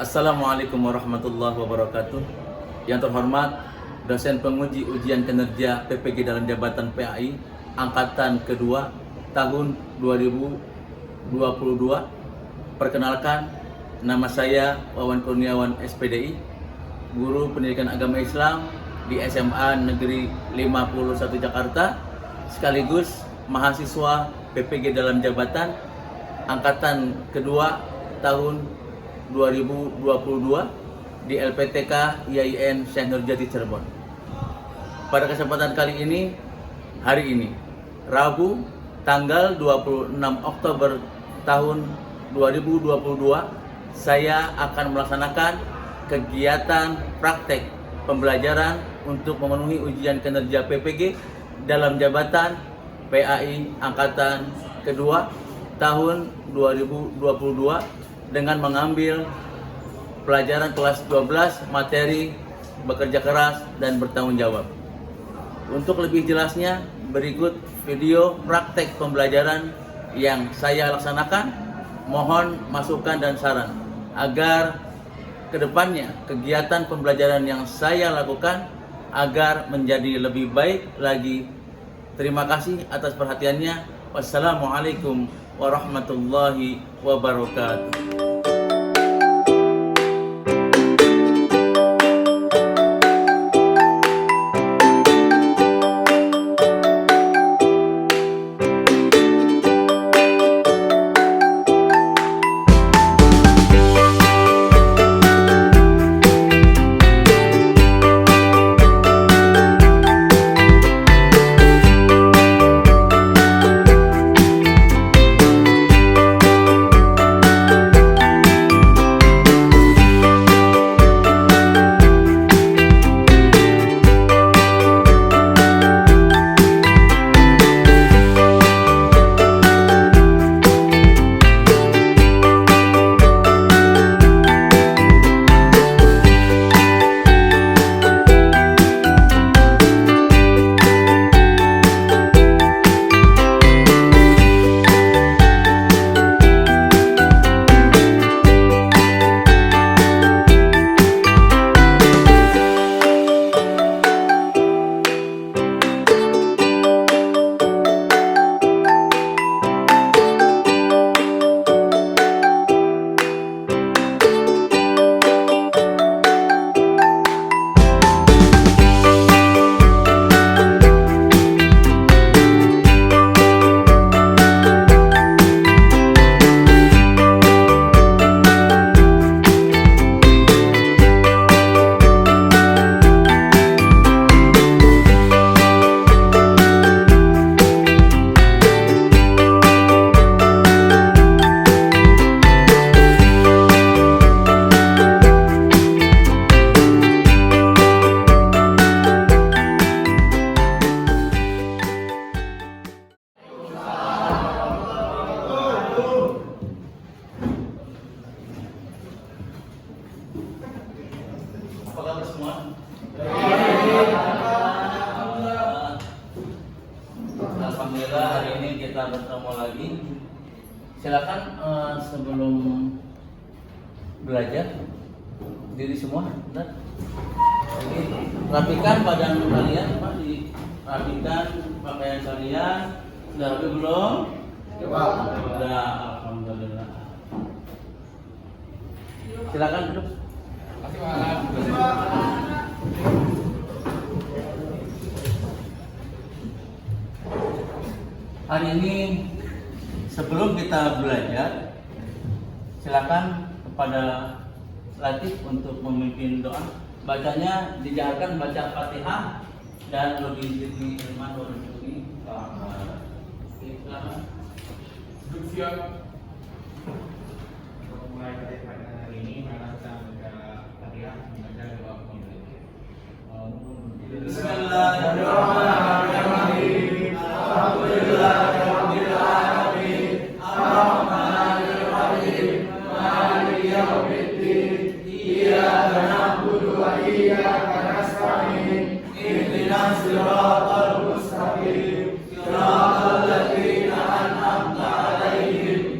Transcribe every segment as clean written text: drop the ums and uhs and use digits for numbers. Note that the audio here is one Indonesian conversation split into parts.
Assalamualaikum warahmatullahi wabarakatuh. Yang terhormat dosen penguji ujian kinerja PPG dalam jabatan PAI angkatan kedua tahun 2022. Perkenalkan, nama saya Wawan Kurniawan SPDI, guru pendidikan agama Islam di SMA Negeri 51 Jakarta, sekaligus mahasiswa PPG dalam jabatan angkatan kedua tahun 2022 di LPTK IAIN Syekh Nurjati Cirebon. Pada kesempatan kali ini, hari ini, Rabu, tanggal 26 Oktober tahun 2022, saya akan melaksanakan kegiatan praktek pembelajaran untuk memenuhi ujian kinerja PPG dalam jabatan PAI angkatan kedua tahun 2022 dengan mengambil pelajaran kelas 12 materi bekerja keras dan bertanggung jawab. Untuk lebih jelasnya, berikut video praktek pembelajaran yang saya laksanakan. Mohon masukan dan saran agar kedepannya kegiatan pembelajaran yang saya lakukan agar menjadi lebih baik lagi. Terima kasih atas perhatiannya. Wassalamualaikum warahmatullahi wabarakatuh. Apa kabar semua? Alhamdulillah, hari ini kita bertemu lagi. Silakan sebelum belajar diri semua, benar? Jadi rapikan badan kalian, Pak, dirapikan pakaian kalian. Sudah rapi belum? Sudah, alhamdulillah. Silakan duduk. Hari ini sebelum kita belajar, silakan kepada Latif untuk memimpin doa. Bacanya dijaharkan baca Fatihah dan lebih tinggi iman warahmatullahi wabarakatuh. Silakan. Siap. Mulai dari pada hari ini mari kita membaca Fatihah, membaca doa penutup. Bismillahirrahmanirrahim. Alhamdulillahirabbil alamin. Arrahmanir rahim. Maliki yaumiddin. Iyyaka na'budu wa iyyaka nasta'in. Ihdinas siratal mustaqim. Siratal ladzina an'amta 'alaihim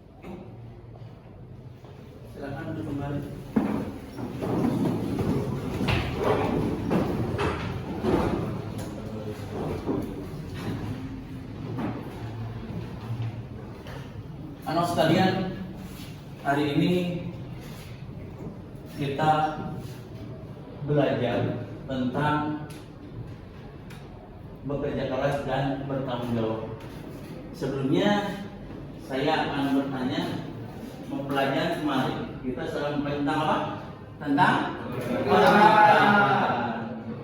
sekalian, hari ini kita belajar tentang bekerja keras dan bertanggung jawab. Sebelumnya saya akan bertanya, mempelajari kemarin kita sedang tentang apa? Tentang pernikahan.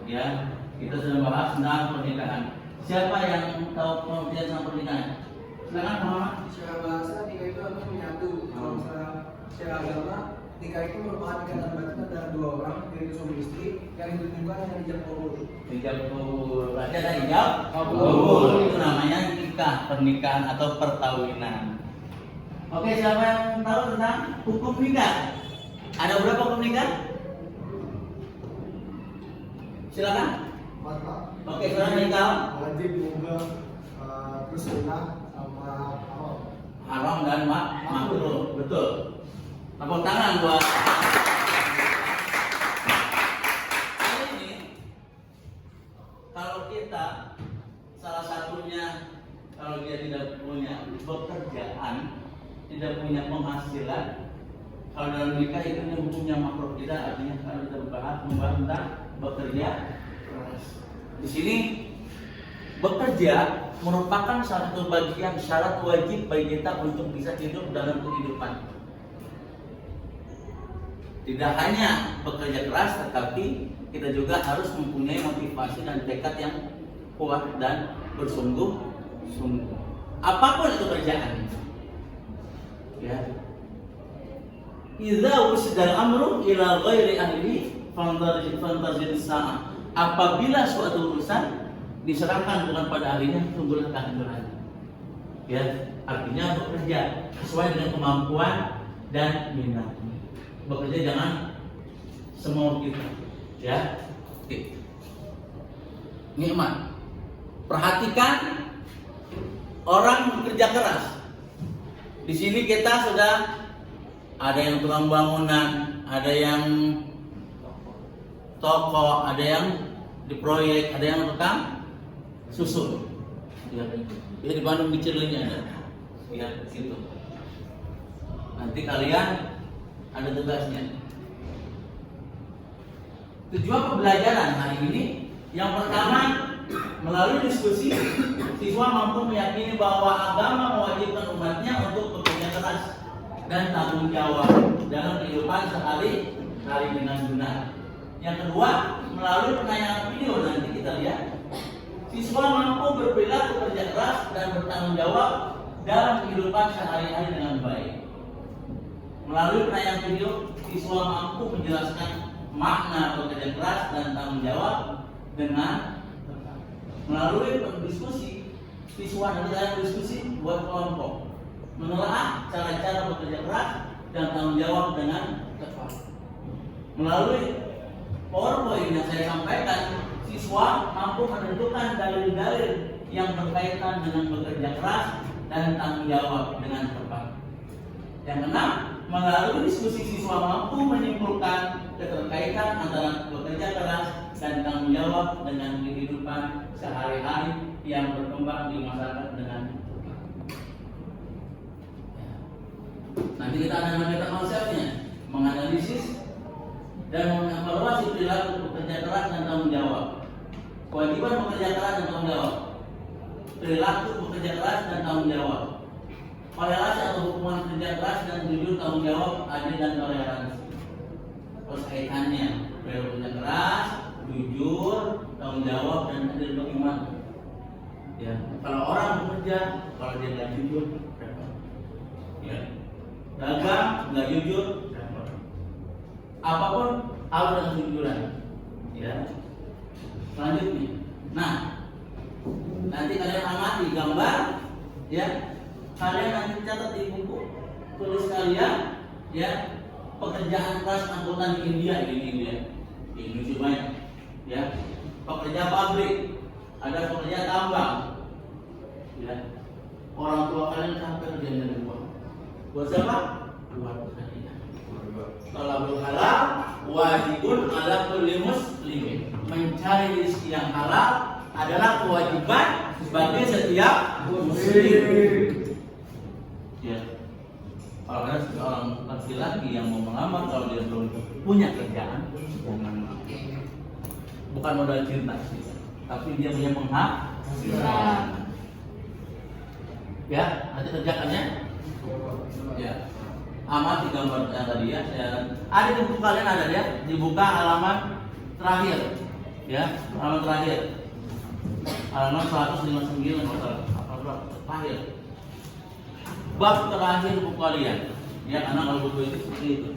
Ya, kita sudah bahas tentang pernikahan. Siapa yang tahu pengertian tentang pernikahan? Silakan Muhammad. Secara bahasa nikah itu harus menyatu. Kalau secara agama, nikah itu merupakan ikatan batin antara dua orang, yaitu suami istri, yang ditentukan dengan ijab kabul. Ijab kabul. Berarti ada ijab kabul. Itu namanya nikah, pernikahan atau perkawinan. Oke, siapa yang tahu tentang hukum nikah? Ada berapa hukum nikah? Silakan. Maka Oke, sekarang nikah wajib juga terus sunnah sama haram dan makruh. Betul. Tepuk tangan buat hari ini. Kalau kita salah satunya, kalau dia tidak punya pekerjaan, tidak punya penghasilan, kalau dalam nikah itu hukumnya makruh. Tidak, artinya kalau kita membahas tentang bekerja keras. Di sini bekerja merupakan satu bagian syarat wajib bagi kita untuk bisa hidup dalam kehidupan. Tidak hanya bekerja keras, tetapi kita juga harus mempunyai motivasi dan tekad yang kuat dan bersungguh-sungguh. Apapun itu kerjaan. Ya. Idza usdal amru ila ghairi ahlihi fantazir sa'ah. Apabila suatu urusan diserahkan bukan pada ahlinya, tunggulah kehadiran. Ya, artinya bekerja sesuai dengan kemampuan dan minat. Bekerja jangan semau kita. Ya. Oke. Nikmat. Perhatikan orang bekerja keras. Di sini kita sudah ada yang tukang bangunan, ada yang toko, ada yang di proyek, ada yang tukang susun. Ya, di Bandung di Cileunyi ada. Ya, gitu. Nanti kalian ada tugasnya. Tujuan pembelajaran hari ini yang pertama, melalui diskusi siswa mampu meyakini bahwa agama mewajibkan umatnya untuk bekerja keras dan tanggung jawab dalam kehidupan sehari-hari dengan benar. Yang kedua, melalui penayangan video nanti kita lihat, siswa mampu berperilaku bekerja keras dan bertanggung jawab dalam kehidupan sehari-hari dengan baik. Melalui penayangan video, siswa mampu menjelaskan makna bekerja keras dan tanggung jawab dengan tepat. Melalui diskusi, siswa nanti akan diskusi buat kelompok, menelaah cara-cara bekerja keras dan tanggung jawab dengan tepat. Melalui PowerPoint yang saya sampaikan, siswa mampu menentukan dalil-dalil yang berkaitan dengan bekerja keras dan tanggung jawab dengan tepat. Yang keenam, melalui diskusi siswa mampu menyimpulkan keterkaitan antara bekerja keras dan tanggung jawab dengan kehidupan sehari-hari yang berkembang di masyarakat dengan tepat. Nanti kita akan mengenai konsepnya, menganalisis dan mengevaluasi perilaku bekerja keras dan tanggung jawab. Kewajiban bekerja keras dan tanggung jawab, perilaku bekerja keras dan tanggung jawab, korelasi atau hubungan kerja keras dan jujur, tanggung jawab, adil dan toleransi. Terus kaitannya perilaku kerja keras, jujur, tanggung jawab dan adil bagaimana? Ya, kalau orang bekerja, kalau dia nggak jujur, repot. Ya, dagang nggak jujur, repot. Apapun harus dengan kejujuran. Ya. Selanjutnya, nah, nanti kalian amati gambar, ya. Kalian nanti catat di buku tulis kalian, ya, pekerjaan keras angkutan di India, di Indonesia banyak, ya. Pekerja pabrik, ada pekerja tambang, ya. Orang tua kalian sampai kerja dari luar. Buat siapa? Buat kalian. Talabul halal wajibun ala kulli muslimin. Mencari rezeki yang halal adalah kewajiban bagi setiap muslim. Ya. Apabila seorang laki-laki yang mau mengamar kalau dia belum punya kerjaan, bukan modal cinta sih, tapi dia punya penghasilan. Ya, nanti kerjaannya. Ya, amati gambar yang tadi ya. Ada di buku kalian ada ya, dibuka halaman terakhir, ya, halaman terakhir, halaman 159 terakhir. Bab terakhir buku kalian, ya, karena kalau buku itu seperti itu.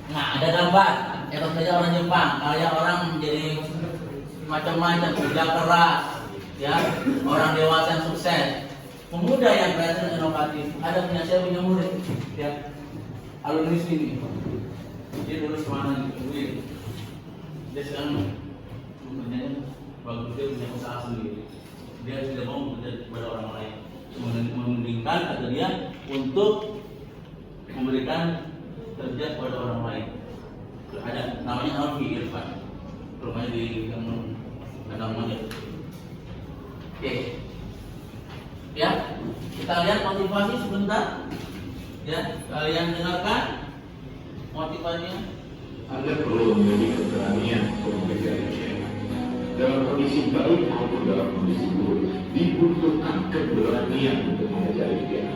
Nah, ada gambar, etos saja orang Jepang, kayak orang menjadi macam-macam, kerja keras, ya, orang dewasa yang sukses, pemuda yang kreatif dan inovatif. Ada punya saya punya murid, ya, alumni sini. Dia dulu semana gitu, dia sekarang umurnya bagus, dia punya usaha sendiri. Dia tidak mau bekerja kepada orang lain, memendingkan kata dia untuk memberikan kerja kepada orang lain. Ada namanya Alfi Irfan, rumahnya di Gadang Monyet. Oke, ya, kita lihat motivasi sebentar. Ya, kalian dengarkan motivasinya. Anda perlu memiliki keberanian untuk mengejar impian. Dalam kondisi baik maupun dalam kondisi buruk, dibutuhkan keberanian untuk mengejar impian.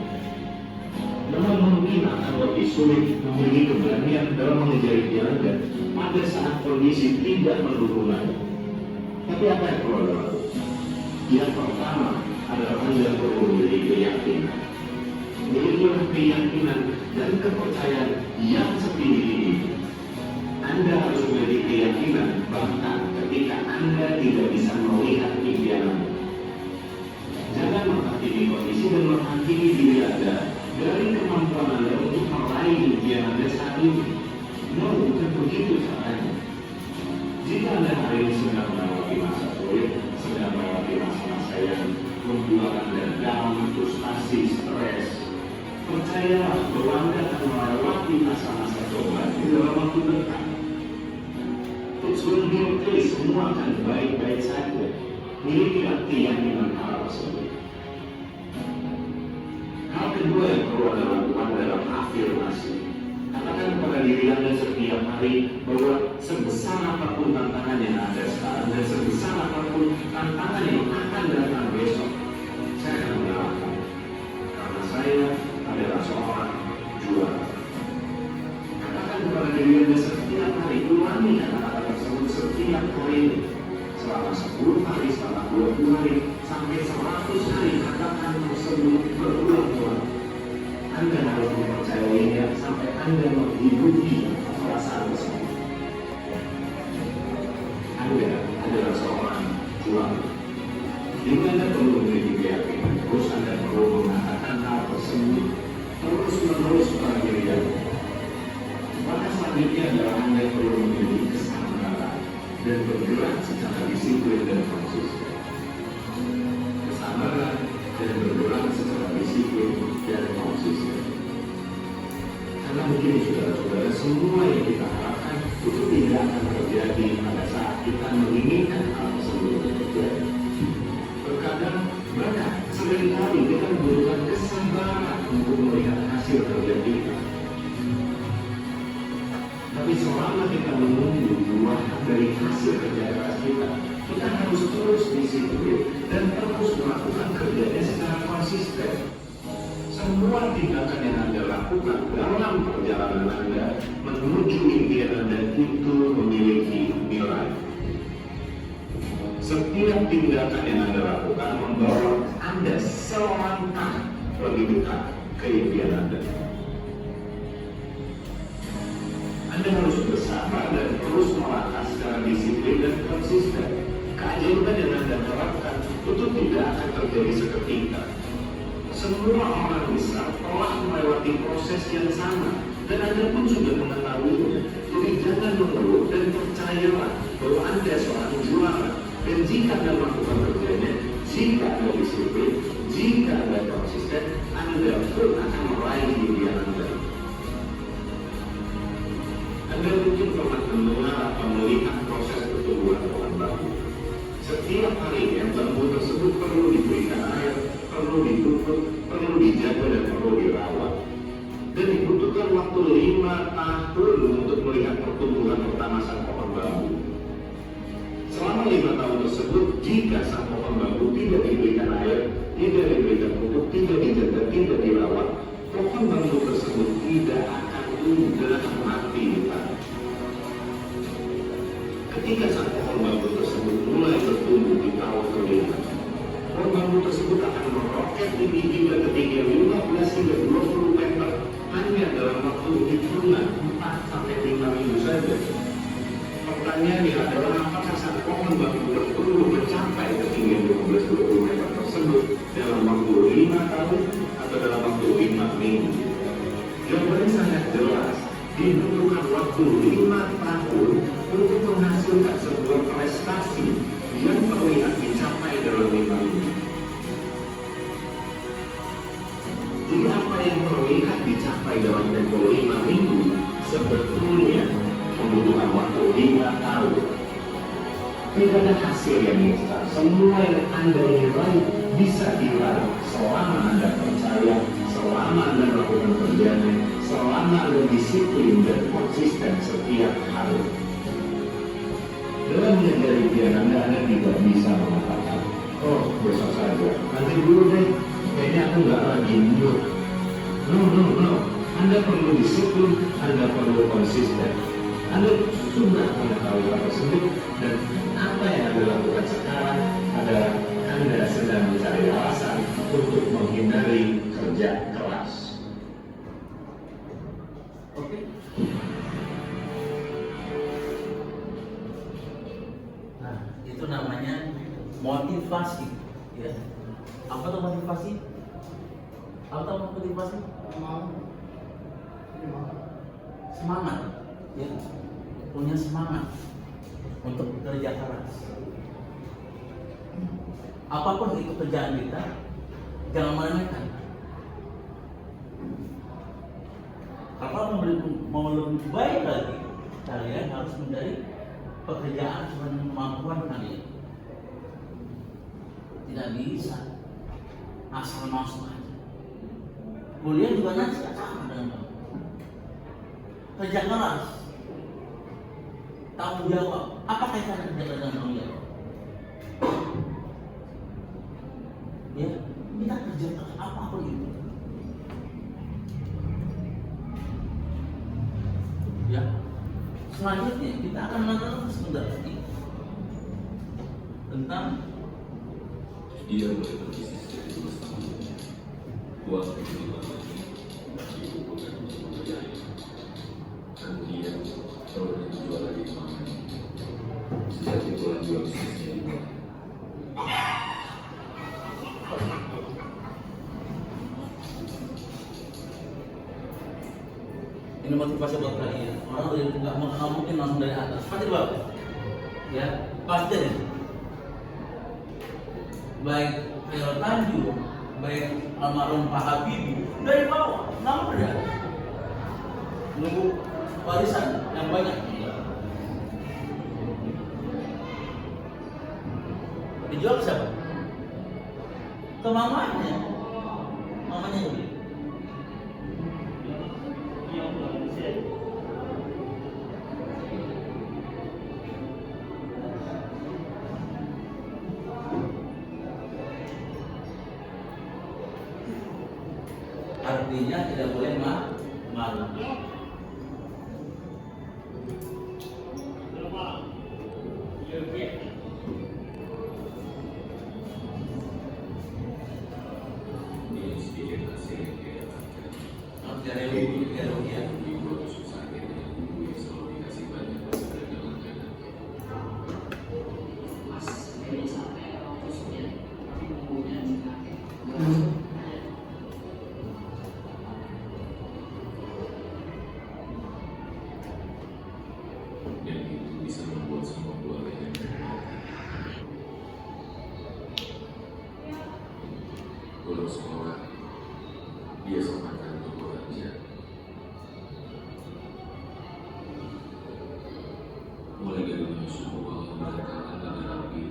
Namun mungkin akan lebih sulit memiliki keberanian dalam mengejar impian Anda pada saat kondisi tidak mendukung lagi. Tapi apa yang perlu Anda lakukan? Yang pertama adalah Anda perlu memiliki keyakinan. Milikilah keyakinan dan kepercayaan yang setinggi ini. Anda harus memiliki keyakinan bahkan ketika Anda tidak bisa melihat impian Anda. Jangan menghakimi kondisi dan menghakimi diri Anda dari kemampuan Anda untuk meraih impian Anda saat ini. No, bukan begitu caranya. Jika Anda hari ini sedang melewati masa sulit, sedang melewati masa-masa yang membuat Anda down, frustasi, stres, percayalah bahwa Anda akan melewati masa-masa cobaan di dalam waktu dekat. It's will be okay, semua akan baik-baik saja. Milikilah keyakinan hal tersebut. Hal kedua yang perlu Anda lakukan adalah afirmasi. Katakan kepada diri Anda setiap hari bahwa sebesar apapun tantangan yang ada sekarang dan sebesar apapun tantangan yang akan datang besok, saya akan mengalahkan. Karena saya adalah seorang juara. Katakan kepada diri Anda setiap hari, ulangi kata-kata tersebut setiap hari ini. Selama 10 hari, selama 20 hari, sampai 100 hari, katakan tersebut berulang-ulang. Anda harus mempercayainya sampai Anda menghidupi perasaan tersebut. Anda adalah seorang juara. Jika Anda perlu memiliki keyakinan, terus Anda perlu mengatakan hal tersebut terus-menerus pada diri Anda. Maka selanjutnya adalah Anda perlu memiliki kesabaran dan bergerak secara disiplin dan konsisten. Kesabaran dan bergerak secara disiplin dan konsisten. Karena begini saudara-saudara, semua yang kita harapkan itu tidak akan terjadi pada saat kita menginginkan hal tersebut terjadi. Terkadang bahkan seringkali kita membutuhkan kesabaran untuk melihat hasil kerja kita. Tapi selama kita menunggu buah dari hasil kerja keras kita harus terus disiplin dan terus melakukan kerjanya secara konsisten. Semua tindakan yang Anda lakukan dalam perjalanan Anda menuju impian Anda itu memiliki nilai. Setiap tindakan yang Anda lakukan membawa Anda selangkah lebih dekat ke impian Anda. Anda harus bersabar dan terus melangkah secara disiplin dan konsisten. Keajaiban yang Anda harapkan itu tidak akan terjadi seketika. Semua orang besar telah melewati proses yang sama dan Anda pun sudah mengetahuinya. Jadi jangan mengeluh dan percayalah bahwa Anda seorang juara. Dan jika Anda melakukan kerjanya, jika Anda disiplin, jika Anda konsisten, Anda pun akan meraih impian Anda. Anda mungkin pernah mendengar atau melihat proses pertumbuhan pohon bambu. Setiap hari yang bambu tersebut perlu diberikan air, perlu ditutup, perlu dijaga dan perlu dirawat. waktu 5 tahun untuk melihat pertumbuhan pertama sang pohon bambu. Selama 5 tahun tersebut, jika sang pohon bambu tidak diberikan air, tidak diberikan pupuk, tidak dijaga, tidak dirawat, pohon bambu tersebut tidak akan mudah mati di tanah. Ketika sang pohon bambu tersebut mulai bertumbuh di tahun kelima, pohon bambu tersebut akan meroket tinggi hingga ketinggian 15 hingga 20 meter hanya dalam waktu hitungan 4-5 minggu saja. Pertanyaannya adalah apakah sang pohon bambu bertumbuh mencapai ketinggian 15-20 meter tersebut dalam waktu 5 tahun atau dalam waktu 5 minggu? Jawabannya sangat jelas. Dibutuhkan waktu 5 tahun untuk menghasilkan sebuah prestasi yang terlihat dicapai dalam 5 minggu. Jadi apa yang terlihat dicapai dalam tempo 5 minggu sebetulnya membutuhkan waktu 5 tahun. Tidak ada hasil yang instan. Semua yang Anda nilai bisa diraih selama Anda percaya, selama Anda melakukan kerjanya, selama Anda disiplin dan konsisten setiap hari. Dalam menjaga impian Anda tidak bisa mengatakan, oh besok saja, nanti dulu deh, kayaknya aku nggak lagi mood. No. Anda perlu disiplin, Anda perlu konsisten. Anda sudah mengetahui hal tersebut, dan apa yang Anda lakukan sekarang adalah Anda sedang mencari alasan untuk menghindari kerja keras. Oke. Nah, itu namanya motivasi. Ya. Apa tuh motivasi? Apa tuh motivasi? Semangat. Ya. Punya semangat untuk bekerja keras. Apapun itu kerjaan kita, jangan meremehkan. Kalau mau lebih baik lagi, kalian harus mencari pekerjaan sesuai kemampuan kalian. Tidak bisa asal masuk aja. Kuliah juga nanti sama dengan kamu. Kerja keras, tanggung jawab. Apa kaitannya kerja keras dengan tanggung jawab? Ya, kita kerja keras apapun itu. Ya, selanjutnya kita akan menonton sebentar lagi tentang dia boleh berbisnis dari semesta. Uang itu itu bukan untuk mempercayai. Kemudian kalau dijual lagi kemana? Sejak itulah jual bisnisnya di mana? ini motivasi buat kalian. Orang dari nggak mungkin langsung dari atas. Pasti bawah. Ya, pasti deh. Baik Khairul Tanjung, baik almarhum Pak Habibie dari bawah, nggak ada. Nunggu warisan yang banyak. Dijual ke siapa? Ke mamanya. Mamanya itu. Artinya tidak boleh malu. Ini sedikit hasil yang dia dapatkan. Ya. Ibu susah akhirnya ibu yang selalu dikasih banyak pada jalan-jalan. Dan itu bisa membuat semua keluarga yang pulang sekolah, dia sempatkan untuk bekerja. Mulai dari menyusun uang yang berantakan dan rapi.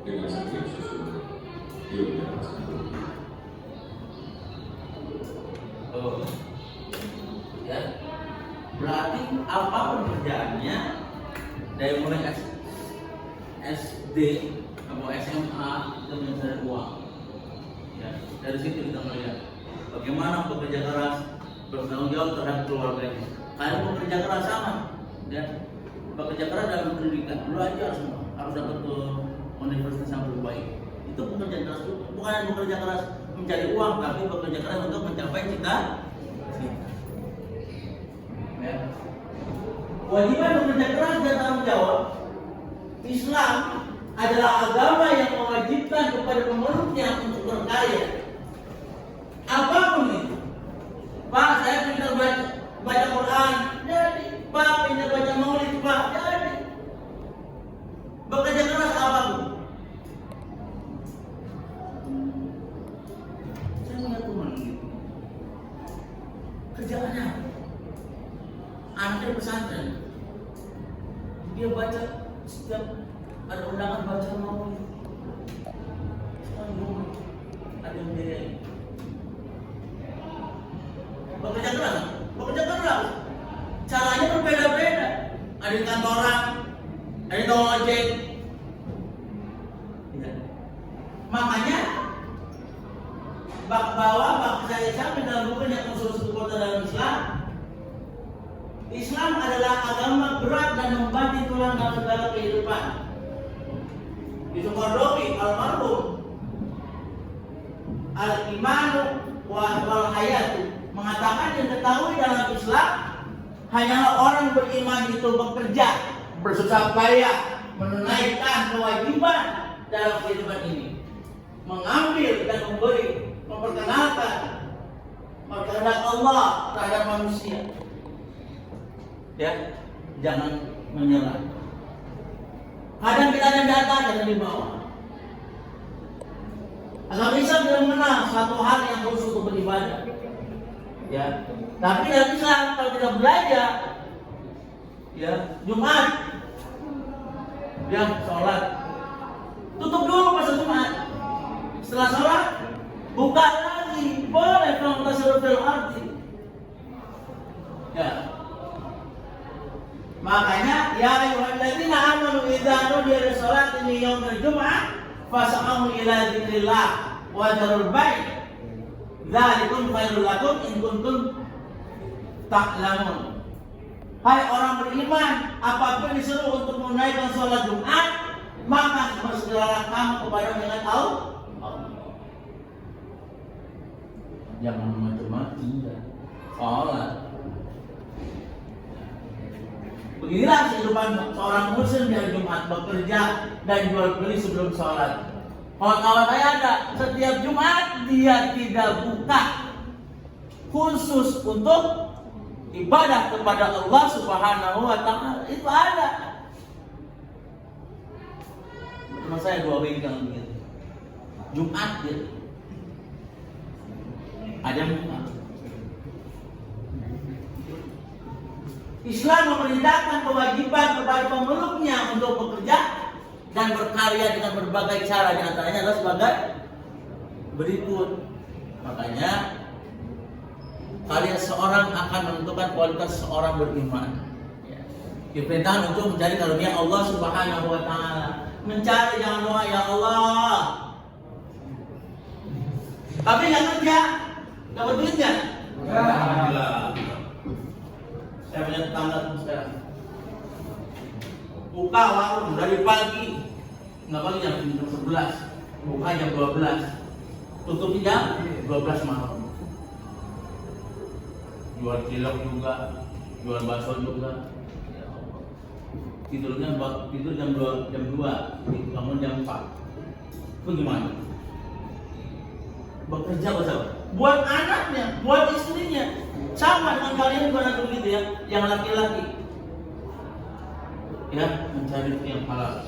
Dengan setiap susunan, dia mendapatkan uang. pekerjaannya dari mulai SD atau SMA itu mencari uang. Ya, dari situ kita melihat bagaimana pekerja keras bertanggung jawab terhadap keluarganya. Kayak pekerja keras sama, ya. Pekerja keras dalam pendidikan belajar semua harus dapat ke universitas yang terbaik. Itu pekerja keras, bukan bekerja keras mencari uang, tapi bekerja keras untuk mencapai cita-cita. Ya. Kewajiban bekerja keras dan tanggung jawab. Islam adalah agama yang mewajibkan kepada pemeluknya untuk berkarya. Apapun itu. Pak, saya pintar baca Quran, jadi. Pak, pintar baca Maulid, Pak, jadi. Bekerja keras apapun. Saya melihat teman gitu. Kerjaannya anaknya pesantren, dia baca setiap ada undangan baca Maulid. Sekarang ada yang biayai. Bekerja keras. Caranya berbeda-beda. Ada di kantoran, ada di tukang ojek. Ya. Makanya saya sampai dalam buku yang usul kota dalam Islam. Islam adalah agama berat dan membanting tulang dalam segala kehidupan. Itu Qardawi almarhum al-imanu wal hayatu mengatakan yang diketahui dalam Islam hanyalah orang beriman itu bekerja, bersusah payah, menunaikan kewajiban dalam kehidupan ini, mengambil dan memberi, memperkenalkan kehendak Allah terhadap manusia. Ya, jangan menyerah. Kadang kita ada di atas, jangan di bawah. Agama Islam tidak mengenal satu hal yang khusus untuk beribadah. Ya, tapi dalam Islam kalau kita belajar, ya Jumat, ya sholat, tutup dulu masa Jumat. Setelah sholat, buka lagi, boleh kalau kita suruh arti. Ya. Makanya ya ayyuhalladzina amanu idza nudiya lis-salati min yaumil jum'ah fas'au ila dzikrillah wa dzarul bai'. Dzalikum khairul lakum in kuntum ta'lamun. Hai orang beriman, apapun disuruh untuk menunaikan sholat Jumat, maka bersegeralah kamu kepada mengingat Allah. Jangan macam-macam, sholat. Beginilah kehidupan seorang muslim di hari Jumat, bekerja dan jual beli sebelum sholat. Kawan-kawan saya ada, setiap Jumat dia tidak buka khusus untuk ibadah kepada Allah Subhanahu wa Ta'ala. Itu ada. Teman saya 2 bengkel begitu. Jumat gitu. Ada yang buka. Islam memerintahkan kewajiban kepada pemeluknya untuk bekerja dan berkarya dengan berbagai cara, di antaranya adalah sebagai berikut. Makanya kalian seorang akan menentukan kualitas seorang beriman. Diperintahkan untuk mencari karunia Allah Subhanahu wa Ta'ala. Mencari, jangan doa ya Allah. Tapi nggak kerja, dapat duit nggak? Alhamdulillah. Saya punya tetangga sekarang. Buka warung dari pagi, nggak pagi jam 11, buka jam 12, tutup jam 12 malam. Jual cilok juga, jual bakso juga. Tidur jam 2, bangun jam 4. Itu gimana? Bekerja bersama. Buat anaknya, buat istrinya. Sama dengan kalian bukan atau gitu ya, yang laki-laki. Ya, mencari yang halal.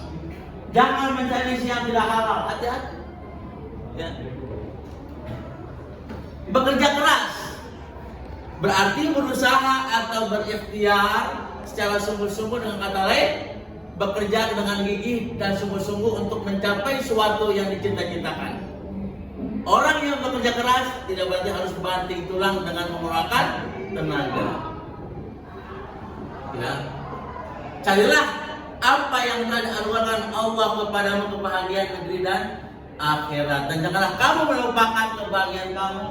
Jangan mencari yang tidak halal. Hati-hati. Ya. Bekerja keras berarti berusaha atau berikhtiar secara sungguh-sungguh, dengan kata lain bekerja dengan gigih dan sungguh-sungguh untuk mencapai sesuatu yang dicita-citakan. Orang yang bekerja keras tidak berarti harus banting tulang dengan mengeluarkan tenaga. Ya, Carilah apa yang telah dianugerahkan Allah kepadamu, kebahagiaan negeri dan akhirat, dan janganlah kamu melupakan kebahagiaan kamu,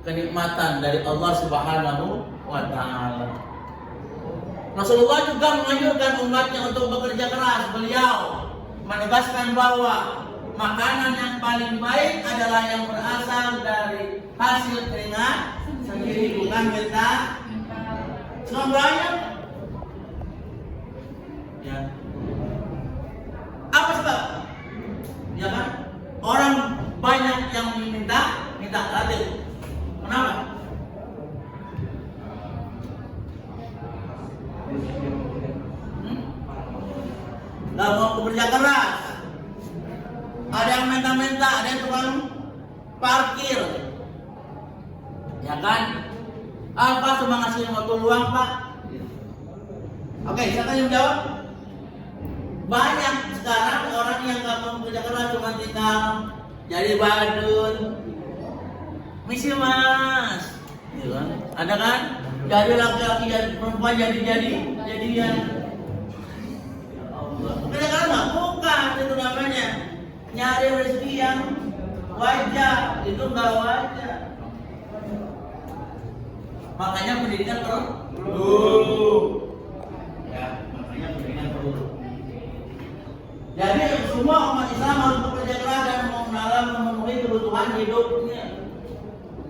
kenikmatan dari Allah Subhanahu wa Ta'ala. Rasulullah juga menganjurkan umatnya untuk bekerja keras. Beliau menegaskan bahwa makanan yang paling baik adalah yang berasal dari hasil keringat sendiri, bukan minta banyak. Ya. Apa sebab? Ya kan? Orang banyak yang minta gratis. Kenapa? Nggak mau bekerja keras. Ada yang minta-minta, ada yang tukang parkir. Ya kan? Apa cuma ngasih waktu luang, Pak? Oke, siapa yang jawab? Banyak sekarang orang yang nggak mau bekerja keras, cuma tinggal jadi badut. Misi Mas, ya kan? Ada kan? Jadi laki-laki jadi perempuan jadian. Bekerja keras nggak? Bukan, itu namanya nyari rezeki yang wajar, itu nggak wajar. Makanya pendidikan perlu. Ya, makanya pendidikan perlu. Jadi semua umat Islam harus bekerja keras dan memenuhi kebutuhan hidupnya.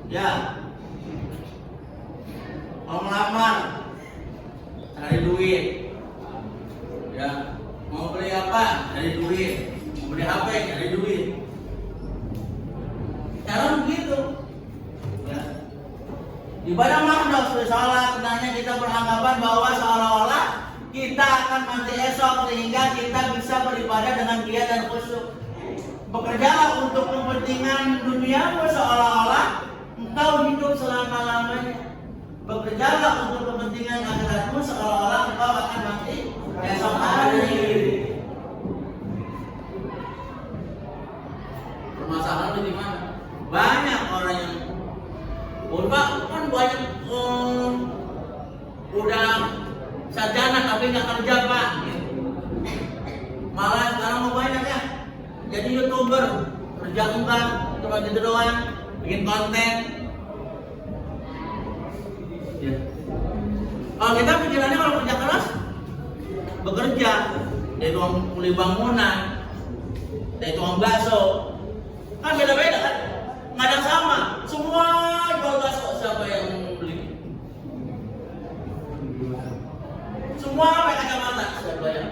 Ya, mau melamar, cari duit. Ya, mau beli apa? Cari duit. Mau beli HP, cari duit. Cara begitu. Ya. Ibadah makna sholat, sebenarnya kita beranggapan bahwa seolah-olah kita akan mati esok sehingga kita bisa beribadah dengan giat dan khusyuk. Bekerjalah untuk kepentingan duniamu seolah-olah engkau hidup selama-lamanya. Bekerjalah untuk kepentingan akhiratmu seolah-olah engkau akan mati esok hari. Permasalahan di mana? Banyak orang yang kan banyak udah sarjana tapi nggak kerja, Pak. Malah sekarang mau banyak ya jadi YouTuber, kerja enggak, cuma gitu doang, bikin konten. Ya. Kalau kita pikirannya kalau kerja keras, bekerja, dari tukang kuli bangunan, dari tukang bakso, kan beda-beda kan, nggak ada yang sama. Semua jual bakso, siapa yang beli? Semua pakai kacamata, siapa yang?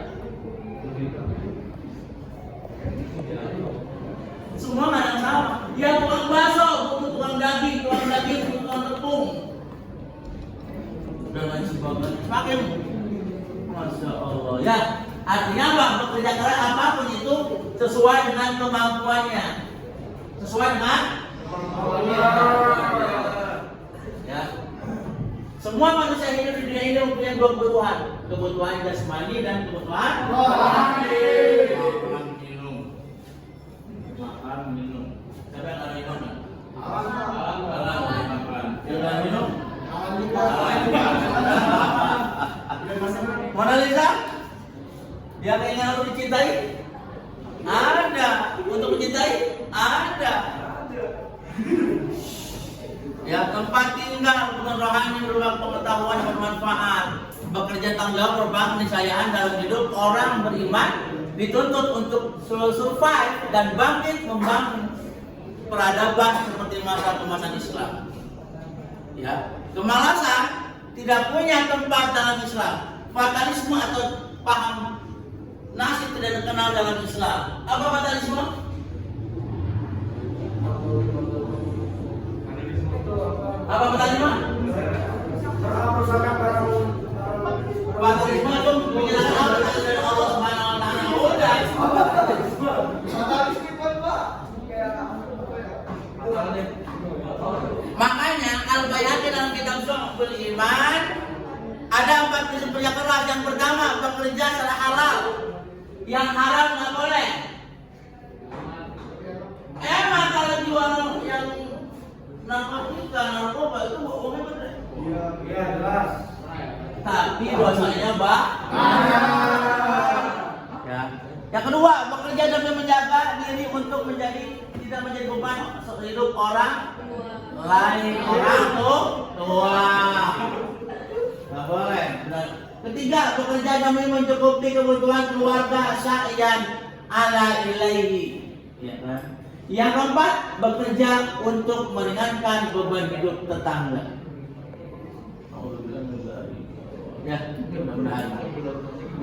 Semua nggak ada yang sama. Ya tukang bakso, butuh tukang daging, tukang tepung. Dan lain sebagainya. Semakin, masya Allah. Ya, artinya apa? Bekerja keras apapun itu sesuai dengan kemampuannya. Sesuai dengan kemampuannya. Ya. Semua manusia hidup di dunia ini mempunyai dua kebutuhan jasmani dan kebutuhan rohani. Makan, minum. Siapa yang ada minum? Jangan minum. Mona Lisa? Dia kayaknya harus dicintai? Ada. Untuk mencintai? Ada. Ya, tempat tinggal dengan rohani berupa pengetahuan yang bermanfaat, bekerja tanggung jawab merupakan keniscayaan dalam hidup orang beriman, dituntut untuk survive dan bangkit membangun peradaban seperti masa kemasan Islam. Ya, kemalasan tidak punya tempat dalam Islam. Fatalisme atau paham nasib tidak dikenal dalam Islam. Apa fatalisme? Apa fatalisme? Fatalisme itu menjelaskan dari Allah Subhanahu wa Ta'ala. Udah. Makanya Al-Baihaqi dalam kitab Syu'abul Iman ada 4 prinsip kerja keras. Yang pertama, bekerja secara halal. Yang haram nggak boleh. Emang kalau jual yang narkotika, narkoba itu bohongnya bener. Iya jelas. tapi dosanya ya. Yang kedua, bekerja demi menjaga diri untuk tidak menjadi beban hidup orang lain, orang tua. Nggak boleh. Ketiga, bekerja demi mencukupi kebutuhan keluarga sa'yan ala ilaihi. Ya kan? Yang keempat, bekerja untuk meringankan beban hidup tetangga. Ya, mudah-mudahan.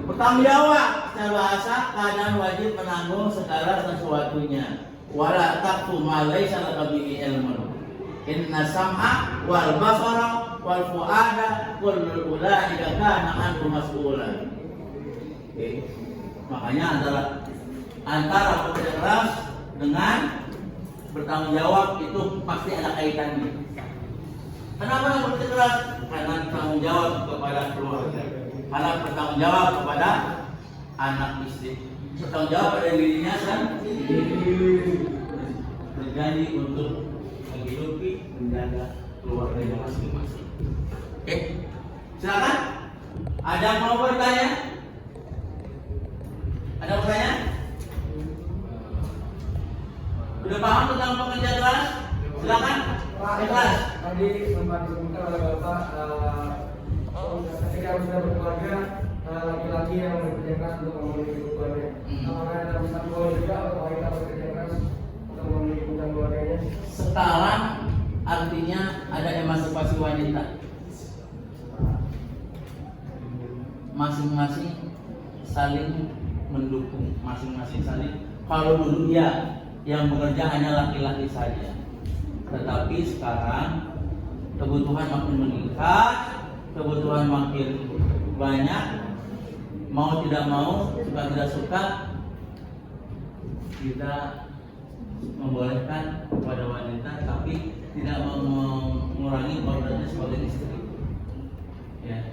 Bertanggung jawab secara bahasa, keadaan wajib menanggung segala sesuatunya. Wala taqfu ma laysa laka bihi ilmun. Inna sam'a wal basara wal fu'ada kullu ulaika kana anhu mas'ulan. Oke. Makanya antara bekerja keras dengan bertanggung jawab itu pasti ada kaitannya. Kenapa bekerja keras? Karena bertanggung jawab kepada keluarga, karena bertanggung jawab kepada anak istri, bertanggung jawab pada dirinya sendiri, berjanji untuk menghidupi, menjaga keluarganya masing-masing. Oke, silakan. Ada yang mau bertanya? Ada pertanyaan? Sudah paham tentang pekerja keras? Silakan. Keras. Tadi sempat disebutkan oleh Bapak ketika sudah berkeluarga laki-laki yang bekerja keras untuk memenuhi kebutuhannya. Apakah ada pesan juga atau wanita bekerja keras untuk memenuhi kebutuhan keluarganya? Sekarang artinya ada emansipasi wanita. Masing-masing saling mendukung, masing-masing saling. Kalau dulu ya yang bekerja hanya laki-laki saja, tetapi sekarang kebutuhan makin meningkat, kebutuhan makin banyak. Mau tidak mau, suka tidak suka, kita membolehkan kepada wanita, tapi tidak mengurangi kodratnya sebagai istri. Ya.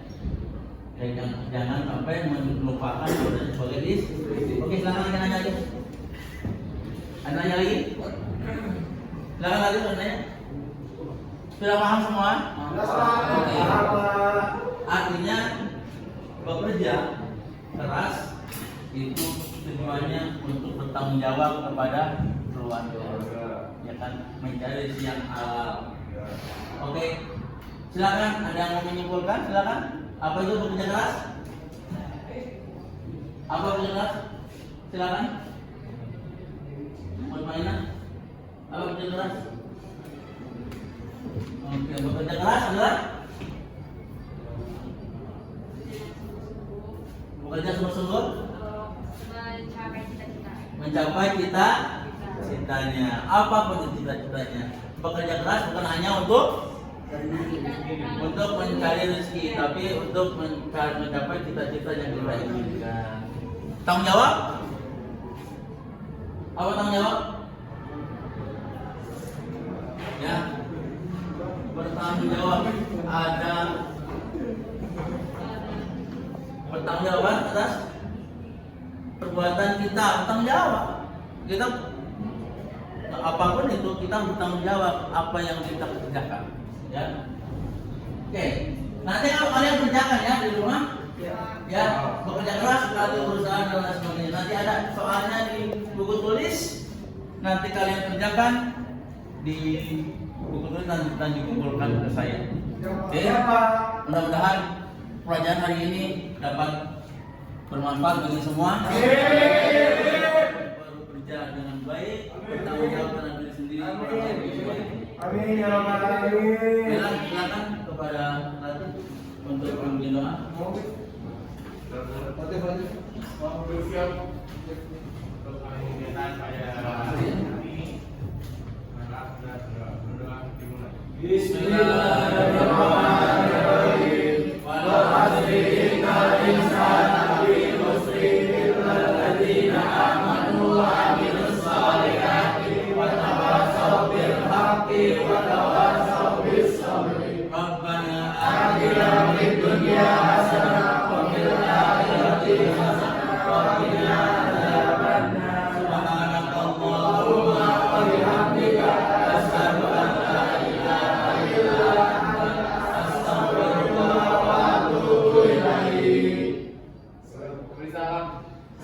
Dan jangan sampai melupakan kodratnya sebagai istri. Oke, silakan kita nanya lagi. Ada nanya lagi? Silakan lagi nanya. Sudah paham semua? Oke. Artinya bekerja keras itu tujuannya untuk bertanggung jawab kepada keluarga, ya kan, mencari siang halal. Oke, silakan. Ada yang mau menyimpulkan? Silakan. Apa itu bekerja keras? Apa bekerja keras? Silakan. Mutmainah. Apa bekerja keras? Oke, bekerja keras adalah bekerja sungguh-sungguh mencapai cita-citanya. Apapun cita-citanya. Bekerja keras bukan hanya untuk mencari rezeki, tapi untuk mencapai cita-cita yang kita inginkan. Tanggung jawab? Apa tanggung jawab? Ya, bertanggung jawab. Ada bertanggung jawab atas perbuatan kita, bertanggung jawab. Kita apapun itu kita bertanggung jawab apa yang kita kerjakan. Ya, oke. Nanti kalau kalian kerjakan ya di rumah, ya bekerja keras, sekali berusaha dan lain sebagainya. Nanti ada soalnya di buku tulis, nanti kalian kerjakan di buku tulis dan dikumpulkan ke saya. Oke, mudah-mudahan pelajaran hari ini dapat bermanfaat bagi semua. Bekerja dengan baik, bertanggung jawab terhadap diri sendiri. Amin ya rabbal alamin. Silakan kepada Ratu untuk mengambil doa. Bismillahirrahmanirrahim. Wal 'asri innal insana lafi khusrin illal ladzina amanu wa 'amilus shalihati wa tawassaw bil haqqi wa tawassaw bis sabri. Rabbana Atina fid dunya hasanah wa fil akhirati hasanah wa qina adzabannar.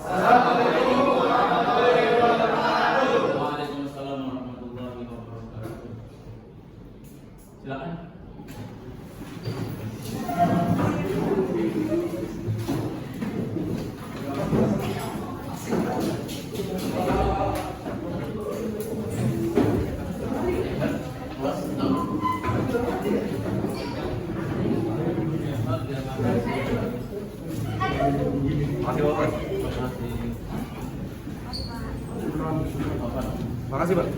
Assalamualaikum warahmatullahi wabarakatuh. Waalaikumsalam warahmatullahi wabarakatuh. Silakan. Makasih Pak.